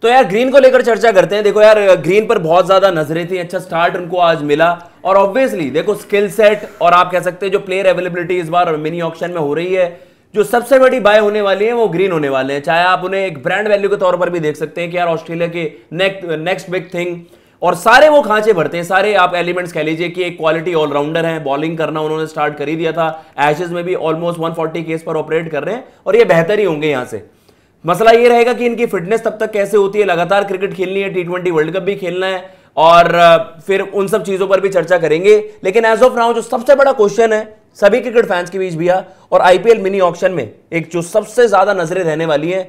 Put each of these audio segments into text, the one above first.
तो यार ग्रीन को लेकर चर्चा करते हैं। देखो यार ग्रीन पर बहुत ज्यादा नजरें थी, अच्छा स्टार्ट उनको आज मिला और ऑब्वियसली देखो स्किल सेट और आप कह सकते हैं जो प्लेयर अवेलेबिलिटी इस बार मिनी ऑक्शन में हो रही है, जो सबसे बड़ी बाय होने वाली है वो ग्रीन होने वाले हैं। चाहे आप उन्हें एक ब्रांड वैल्यू के तौर पर भी देख सकते हैं कि यार ऑस्ट्रेलिया के नेक्स्ट बिग थिंग, और सारे वो खांचे भरते हैं, सारे आप एलिमेंट्स कह लीजिए कि एक क्वालिटी ऑलराउंडर है, बॉलिंग करना उन्होंने स्टार्ट कर ही दिया था, एशेज में भी ऑलमोस्ट 140 केस पर ऑपरेट कर रहे हैं और ये बेहतर ही होंगे यहां से। मसला ये रहेगा कि इनकी फिटनेस तब तक कैसे होती है, लगातार क्रिकेट खेलनी है, T20 वर्ल्ड कप भी खेलना है और फिर उन सब चीजों पर भी चर्चा करेंगे। लेकिन एज ऑफ नाउ जो सबसे बड़ा क्वेश्चन है सभी क्रिकेट फैंस के बीच भैया और आईपीएल मिनी ऑक्शन में एक जो सबसे ज्यादा नजरें रहने वाली है,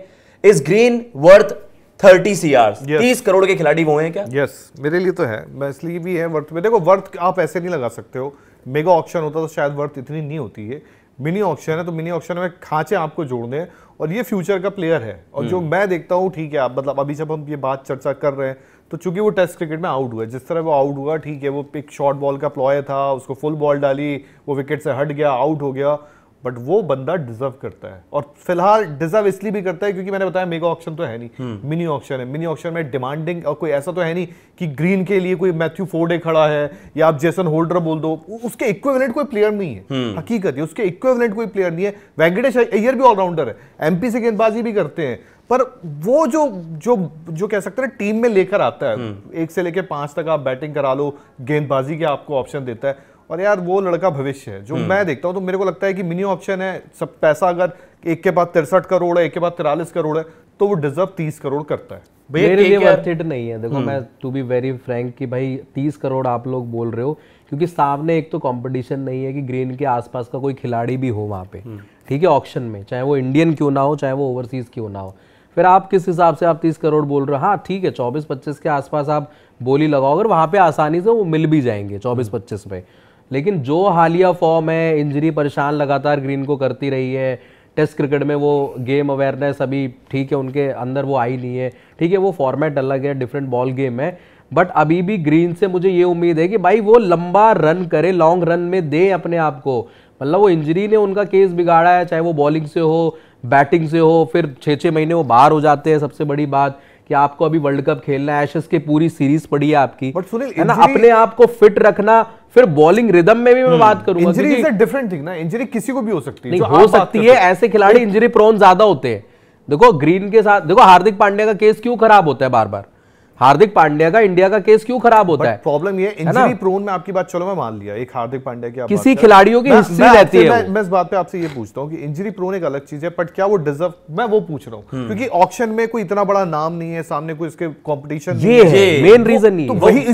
is green worth 30 CR? 30 crore के खिलाड़ी वो हैं क्या? यस, मेरे लिए तो है, मैं इसलिए भी है वर्थ में। देखो वर्थ आप ऐसे नहीं लगा सकते हो, मेगा ऑक्शन होता तो शायद वर्थ इतनी नहीं होती है। मिनी ऑक्शन है तो मिनी ऑक्शन में खांचे आपको जोड़ने हैं और ये फ्यूचर का प्लेयर है। और जो मैं देखता हूँ, ठीक है, आप मतलब अभी जब हम ये बात चर्चा कर रहे हैं तो चूंकि वो टेस्ट क्रिकेट में आउट हुआ, जिस तरह वो आउट हुआ, ठीक है, वो एक शॉर्ट बॉल का प्लॉय था, उसको फुल बॉल डाली, वो विकेट से हट गया, आउट हो गया, बट वो बंदा डिजर्व करता है। और फिलहाल डिजर्व इसलिए भी करता है क्योंकि मैंने बताया मेगा ऑक्शन तो है नहीं, मिनी ऑक्शन है। मिनी ऑक्शन में डिमांडिंग और कोई ऐसा तो है नहीं कि ग्रीन के लिए कोई मैथ्यू फोर्डे खड़ा है या आप जेसन होल्डर बोल दो, उसके इक्विवेलेंट कोई प्लेयर नहीं है। हकीकत है उसके इक्विवेलेंट कोई प्लेयर नहीं है। वेंकटेश अय्यर भी ऑलराउंडर है, एमपी से गेंदबाजी भी करते हैं, पर वो जो जो जो कह सकते हैं टीम में लेकर आता है, 1 से लेकर 5 तक आप बैटिंग करा लो, गेंदबाजी के आपको ऑप्शन देता है, और यार वो लड़का भविष्य है जो मैं देखता हूं। तो मेरे को लगता है कि मिनी ऑप्शन है, सब पैसा अगर एक के बाद 63 करोड़ है, एक के बाद 43 करोड़ है, तो वो डिजर्व 30 करोड़ करता है। मेरे लिए वर्थ इट नहीं है। देखो मैं टू बी वेरी फ्रैंक कि भाई 30 करोड़ आप लोग बोल रहे हो क्योंकि सामने एक तो कंपटीशन नहीं है कि ग्रीन के आसपास का कोई खिलाड़ी भी हो वहां पे, ठीक है, ऑक्शन में, चाहे वो इंडियन क्यों ना हो, चाहे वो ओवरसीज क्यों ना हो। फिर आप किस हिसाब से आप 30 करोड़ बोल रहे हो? हाँ ठीक है, 24-25 के आसपास आप बोली लगाओ, अगर वहां पे आसानी से वो मिल भी जाएंगे 24-25 पे। लेकिन जो हालिया फॉर्म है, इंजरी परेशान लगातार ग्रीन को करती रही है, टेस्ट क्रिकेट में वो गेम अवेयरनेस अभी ठीक है उनके अंदर वो आई नहीं है, ठीक है, वो फॉर्मेट अलग है, डिफरेंट बॉल गेम है, बट अभी भी ग्रीन से मुझे ये उम्मीद है कि भाई वो लंबा रन करे, लॉन्ग रन में दे अपने आप को। मतलब वो इंजरी ने उनका केस बिगाड़ा है, चाहे वो बॉलिंग से हो, बैटिंग से हो, फिर 6-6 महीने वो बाहर हो जाते हैं। सबसे बड़ी बात कि आपको अभी वर्ल्ड कप खेलना है, एशेस की पूरी सीरीज पड़ी है आपकी, बट सुनील है ना, अपने आप को फिट रखना। फिर बॉलिंग रिदम में भी मैं बात करूंगा, injury is a different thing ना, इंजरी किसी को भी हो सकती है, नहीं हो सकती है, ऐसे खिलाड़ी इंजरी प्रोन ज्यादा होते हैं। देखो ग्रीन के साथ, देखो हार्दिक पांड्या का केस क्यों खराब होता है बार बार, हार्दिक पांड्या का इंडिया का केस क्यों खराब होता है? प्रॉब्लम ये इंजरी प्रोन में आपकी बात, चलो मैं मान लिया, एक हार्दिक पांड्या की किसी खिलाड़ियों की हिस्ट्री रहती है। मैं इस बात पे आपसे ये पूछता हूं कि इंजरी प्रोन एक अलग चीज है, बट क्या वो डिजर्व, मैं वो पूछ रहा हूं क्योंकि ऑक्शन में कोई इतना बड़ा नाम नहीं है, सामने कोई इसके कंपटीशन ये है मेन रीजन नहीं, तो वही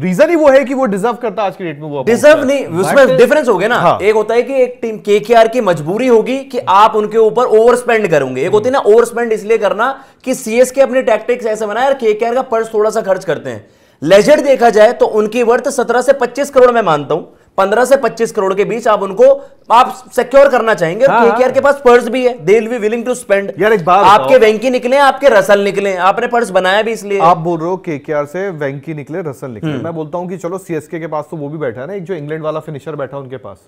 रीजन ही वो है कि वो डिजर्व करता आज की डेट में, वो डिजर्व नहीं, उसमें डिफरेंस हो गया ना। एक होता है कि एक टीम केकेआर की मजबूरी होगी कि आप उनके ऊपर ओवर स्पेंड करोगे, एक होती है ना ओवर स्पेंड इसलिए करना कि सीएसके अपने टैक्टिक्स ऐसे बनाए और केकेआर का पर्स थोड़ा सा खर्च करते हैं। लेजेंड देखा जाए तो उनकी वर्थ 17 से 25 करोड़ मैं मानता हूं, 15 से 25 करोड़ के बीच आप उनको आप सिक्योर करना चाहेंगे। केकेआर के पास पर्स भी है, they will be willing to spend. यार एक बात, आपके वेंकी निकले, आपके रसल निकले, आपने पर्स बनाया भी इसलिए। आप बोल रहे हो केकेआर से वेंकी निकले, रसल निकले, मैं बोलता हूं कि चलो सीएसके के पास तो वो भी बैठा है ना, एक जो इंग्लैंड वाला फिनिशर बैठा उनके पास,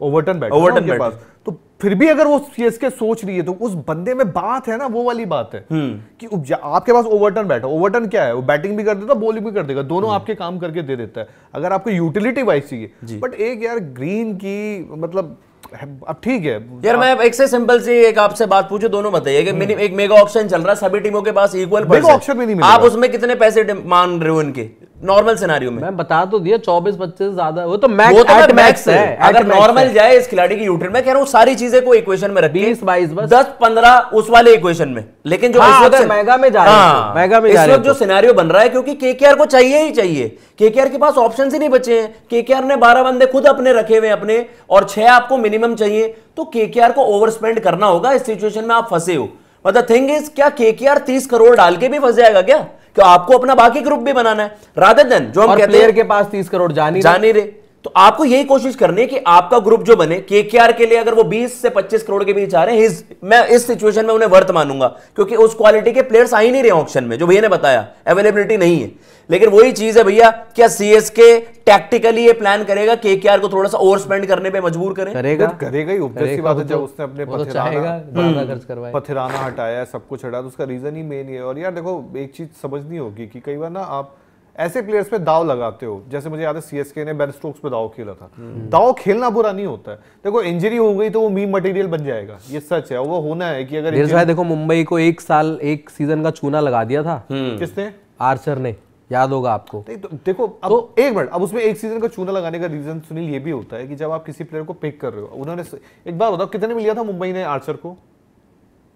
ओवर्टन बैठा उनके पास, तो फिर भी अगर वो सीएसके सोच रही है तो उस बंदे में बात है ना, वो वाली बात है कि आपके पास ओवर्टन बैठा, ओवर्टन क्या है, वो बैटिंग भी कर देता, बॉलिंग भी कर देगा, दोनों आपके काम करके दे देता है अगर आपको यूटिलिटी वाइज चाहिए। बट एक यार ग्रीन की मतलब अब ठीक है यार, मैं एक से सिंपल सी एक आपसे बात पूछूं, दोनों बताइए कि एक मेगा ऑक्शन चल रहा है, सभी टीमों के पास इक्वल मेगा ऑक्शन में नहीं मिलेगा, आप उसमें कितने पैसे मान रहे हो इनके नॉर्मल सिनेरियो में? मैं बता तो दिया 24-25 ज्यादा, वो तो मैक्स है। अगर नॉर्मल जाए इस खिलाड़ी की यूटिलिटी, मैं कह रहा हूं सारी चीजें को इक्वेशन में रखिए, 20-22 बस, 10-15 उस वाले इक्वेशन में। लेकिन जो मेगा में जा रहे हैं, इस वक्त जो सिनेरियो बन रहा है, क्योंकि केकेआर को चाहिए ही चाहिए, केकेआर के पास ऑप्शंस ही नहीं बचे हैं। केकेआर ने 12 बंदे खुद अपने रखे हुए अपने, और 6 आपको मिनिमम चाहिए, तो केकेआर को ओवर स्पेंड करना होगा इस सिचुएशन में आप फंसे हो। मतलब थिंग इज, क्या केकेआर 30 करोड़ डाल के भी फंस जाएगा क्या आपको अपना बाकी ग्रुप भी बनाना है, रादर देन जो हम कहते हैं प्लेयर के पास 30 करोड़ जान ही रहे, तो आपको यही कोशिश करनी है कि आपका ग्रुप जो बने, केकेआर के लिए अगर वो 20 से 25 करोड़ के बीच आ रहे हैं, मैं इस सिचुएशन में उन्हें वर्थ मानूंगा, क्योंकि उस क्वालिटी के प्लेयर्स आ ही नहीं रहे ऑक्शन में, जो भैया ने बताया अवेलेबिलिटी नहीं है। लेकिन वही चीज है भैया, क्या सीएसके टैक्टिकली ये प्लान करेगा केकेआर को थोड़ा सा ओवर स्पेंड करने पे मजबूर करेगा ही, ऑब्वियस सी बात है। जब उसने अपने पथिराना हटाया, सब कुछ हटाया, तो उसका रीजन ही मेन ही है। और यार देखो, एक चीज समझनी होगी कि कई बार ना आप ऐसे प्लेयर्स पे दाव लगाते हो, जैसे मुझे याद है सीएसके ने बेन स्टोक्स पे दाव खेला था। दाव खेलना बुरा नहीं होता है, देखो इंजरी हो गई तो वो मीम मटेरियल बन जाएगा, ये सच है, वो होना है कि अगर देखो मुंबई को 1 साल 1 सीजन का चूना लगा दिया था। किसने? आर्चर ने, याद होगा आपको। तो देखो अब एक मिनट, अब उसमें 1 सीजन का चूना लगाने का रीजन सुनील ये भी होता है कि जब आप किसी प्लेयर को पिक कर रहे हो, उन्होंने एक बार बताओ कितने में लिया था मुंबई ने आर्चर को?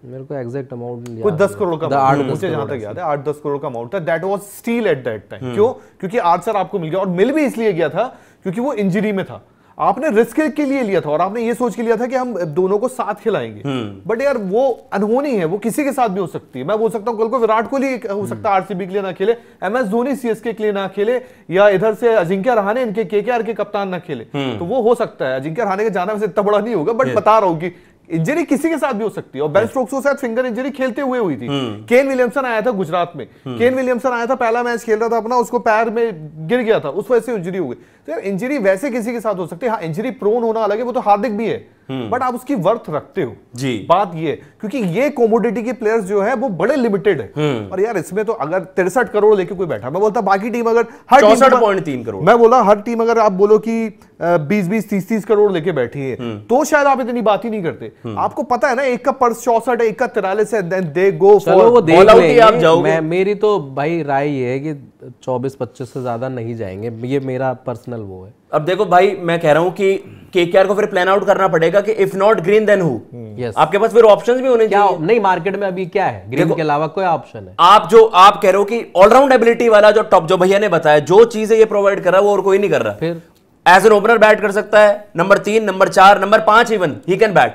मेरे को एग्जैक्ट अमाउंट कोई 10 करोड़ का, मुझे जहां तक याद है 8-10 करोड़ का अमाउंट था। That was steel at that time. क्यों? क्योंकि आर्चर आपको मिल गया, और मिल भी इसलिए गया था क्योंकि वो इंजरी में था। आपने रिस्क के लिए लिया था और आपने ये सोच के लिया था कि हम दोनों को साथ खिलाएंगे। बट यार वो अनहोनी है, वो किसी के साथ भी हो सकती है। मैं बोल सकता हूं कल को विराट कोहली हो सकता है आरसीबी के लिए ना खेले, एमएस धोनी सीएसके के लिए ना खेले, या इधर से अजिंक्य रहाणे इनके केकेआर के कप्तान ना खेले, तो वो हो सकता है। अजिंक्य रहाणे के जाना वैसे इतना बड़ा नहीं होगा, बट बता रहा हूं कि इंजरी किसी के साथ भी हो सकती है। और बेन स्टोक्स को शायद फिंगर इंजरी खेलते हुए हुई थी। केन विलियमसन आया था गुजरात में, केन विलियमसन आया था, पहला मैच खेल रहा था अपना, उसको पैर में गिर गया था, उस वजह से इंजरी हो गई। तो यार इंजरी वैसे किसी के साथ हो सकती है। हाँ, इंजरी प्रोन होना अलग है, वो तो हार्दिक भी है, बट आप उसकी वर्थ रखते हो जी। बात ये, क्योंकि ये कमोडिटी के प्लेयर्स जो है वो बड़े लिमिटेड है। और यार इसमें तो अगर 63 करोड़ लेके कोई बैठा, मैं बोलता बाकी टीम अगर हर 64.3 करोड़, मैं बोला हर टीम अगर आप बोलो कि 20-20, 30-30 करोड़ लेके बैठी है, तो शायद आप इतनी बात ही नहीं करते। आपको पता है ना, एक का पर्स 64 है, एक का 43 है, then they go for all out ही आप जाओगे। मेरी तो भाई राय ये है कि 24-25 से ज्यादा नहीं जाएंगे, ये मेरा पर्सनल वो है। अब देखो भाई, मैं कह रहा हूं कि केकेआर को फिर प्लान आउट करना पड़ेगा कि if not green then who. आपके पास फिर ऑप्शंस भी होने चाहिए। नहीं, मार्केट में अभी क्या है ग्रीन के अलावा कोई ऑप्शन है? आप कह रहे हो कि ऑलराउंड एबिलिटी वाला जो टॉप, जो भैया ने बताया, जो चीजें ये प्रोवाइड कर रहा है वो और कोई नहीं कर रहा। फिर एज एन ओपनर बैट कर सकता है, number 3, number 4, number 5 even he can bat.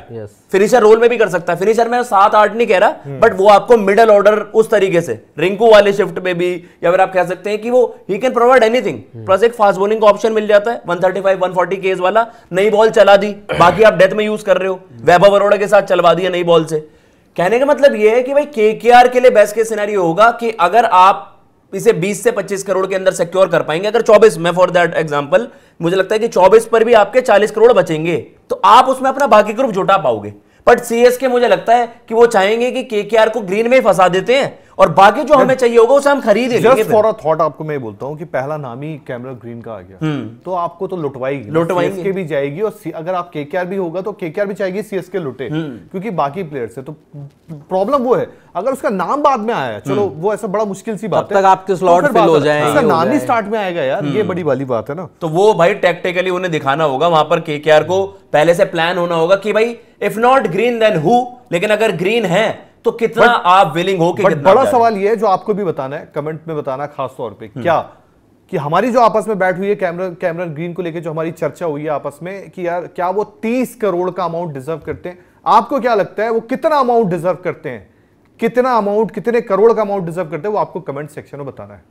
Finisher role में भी कर सकता है। फिनिशर में 7-8 नहीं कह रहा, बट वो आपको मिडल ऑर्डर उस तरीके से रिंकू वाले शिफ्ट पे भी, या फिर आप कह सकते हैं कि वो he can provide anything. Plus एक फास्ट बॉलिंग का ऑप्शन मिल जाता है, 135-140 केस वाला। नई बॉल चला दी, बाकी आप डेथ में यूज कर रहे हो, वैभव अरोड़ा के साथ चलवा दिया नई बॉल से। कहने का मतलब ये है कि भाई केकेआर के लिए बेस्ट केस सिनेरियो होगा कि अगर आप इसे 20 से 25 करोड़ के अंदर सिक्योर कर पाएंगे, अगर 24, मैं फॉर दैट एग्जांपल, मुझे लगता है कि 24 पर भी आपके 40 करोड़ बचेंगे, तो आप उसमें अपना बाकी ग्रुप जुटा पाओगे। बट सीएसके मुझे लगता है कि वो चाहेंगे कि केकेआर को ग्रीन में ही फंसा देते हैं, और बाकी जो हमें चाहिए होगा उसे हम खरीद लेंगे। जस्ट फॉर अ थॉट आपको मैं बोलता हूं कि पहला नाम ही कैमरन ग्रीन का आ गया, तो आपको तो लुटवाएगी, सीएसके भी जाएगी, और अगर आप केकेआर भी होगा तो केकेआर भी चाहेगी सीएसके लुटे, क्योंकि बाकी प्लेयर्स है। तो प्रॉब्लम वो है, अगर उसका नाम बाद में आया, चलो वो ऐसा बड़ा मुश्किल सी बात है, तब तक आपके स्लॉट फिल हो जाएंगे, उसका नाम ही स्टार्ट में आएगा यार, ये बड़ी वाली बात है ना। तो वो भाई टैक्टिकली उन्हें दिखाना होगा वहां पर, केकेआर को पहले से प्लान होना होगा कि भाई if not green then who, लेकिन अगर ग्रीन है तो कितना आप विलिंग हो कि कितना। बड़ा सवाल ये है जो आपको भी बताना है, कमेंट में बताना खास तौर पे, क्या कि हमारी जो आपस में बैठ हुई है कैमरन ग्रीन को लेकर जो हमारी चर्चा हुई है आपस में, कि यार क्या वो 30 करोड़ का अमाउंट डिजर्व करते हैं? आपको क्या लगता है वो कितना अमाउंट डिजर्व करते हैं? कितना अमाउंट, कितने करोड़ का अमाउंट डिजर्व करते हैं? वो आपको कमेंट सेक्शन में बताना है।